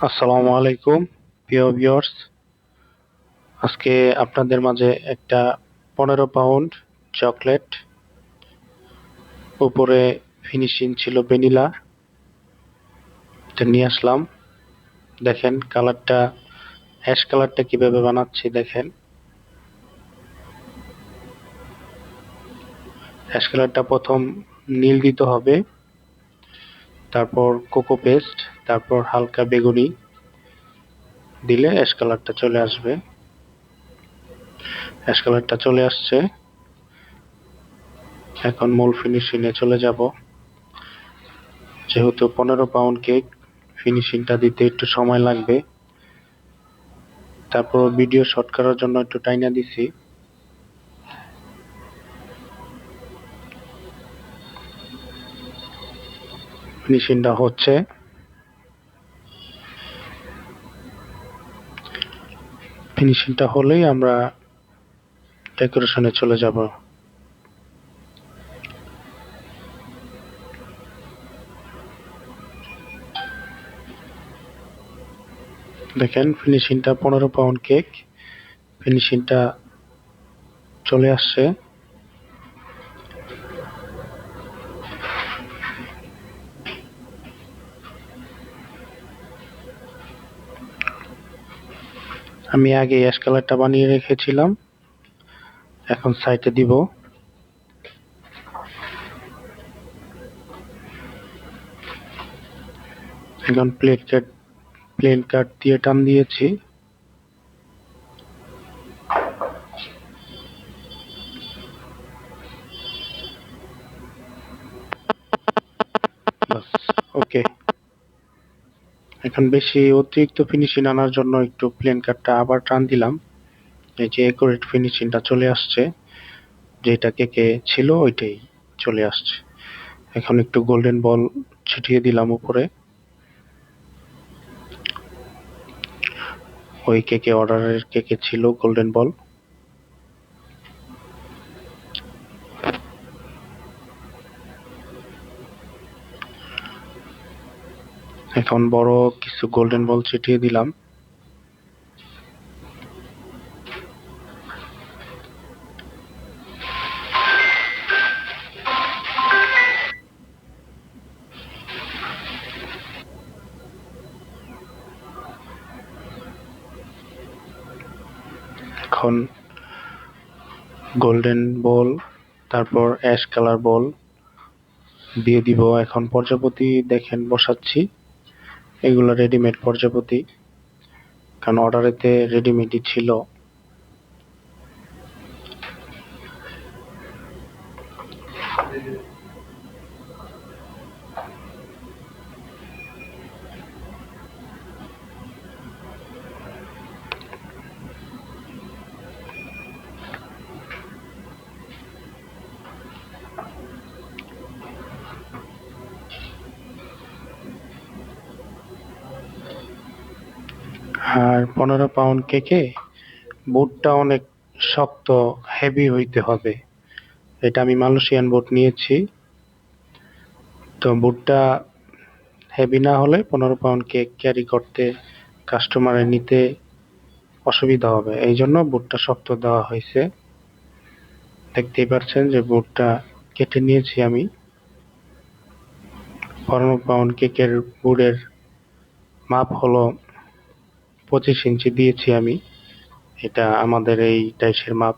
আসসালামু আলাইকুম প্রিয় ভিউয়ার্স। আজকে আপনাদের মাঝে একটা 15 পাউন্ড চকলেট, উপরে ফিনিশিং ছিল ভ্যানিলা, এটা নিয়ে আসলাম। দেখেন কালারটা, অ্যাশ কালারটা কিভাবে বানাচ্ছি দেখেন। অ্যাশ কালারটা প্রথম নীল দিতে হবে, তারপর কোকো পেস্ট, তারপর হালকা বেগুনি দিলে অ্যাশ কালারটা চলে আসবে। অ্যাশ কালারটা চলে আসছে, এখন মূল ফিনিশিংয়ে চলে যাব। যেহেতু 15 পাউন্ড কেক, ফিনিশিংটা দিতে একটু সময় লাগবে। তারপর ভিডিও শট করার জন্য একটু টাইনা দিছি। ফিনিশিংটা হচ্ছে, ফিনিশিংটা হলেই আমরা ডেকোরেশনে চলে যাব। দেখেন ফিনিশিংটা 15 পাউন্ড কেক, ফিনিশিংটা চলে আসছে। আমি আগে অ্যাশ কালারটা বানিয়ে রেখেছিলাম, এখন সাইডে দিব। এখন প্লেন কাট দিয়ে টান দিয়েছি। বাস, ওকে। এখন বেশি অতিরিক্ত ফিনিশিং আনার জন্য একটু প্লেন কাটটা আবার টান দিলাম। এই যে একুরেট ফিনিশিংটা চলে আসছে, যেটা কেকে ছিল ওইটাই চলে আসছে। এখন একটু গোল্ডেন বল ছিটিয়ে দিলাম উপরে। ওই কেকে, অর্ডারের কেকে ছিল গোল্ডেন বল। এখন বড় কিছু গোল্ডেন বল ছিটিয়ে দিলাম। এখন গোল্ডেন বল, তারপর অ্যাশ কালার বল দিয়ে দিব। এখন প্রজাপতি দেখেন বসাচ্ছি, এগুলো রেডিমেড প্রজাপতি, কারণ অর্ডারেতে রেডিমেডই ছিল। আর 15 পাউন্ড কেকে বুটটা অনেক শক্ত, হেভি হইতে হবে। এটা আমি মালয়েশিয়ান বুট নিয়েছি, তো বুটটা হেভি না হলে 15 পাউন্ড কেক ক্যারি করতে, কাস্টমারের নিতে অসুবিধা হবে, এই জন্য বুটটা শক্ত দেওয়া হয়েছে। দেখতেই পাচ্ছেন যে বুটটা কেটে নিয়েছি আমি। 15 পাউন্ড কেকের বুটের মাপ হলো 25 ইঞ্চি দিয়েছি আমি, এটা আমাদের এই টাইসের মাপ।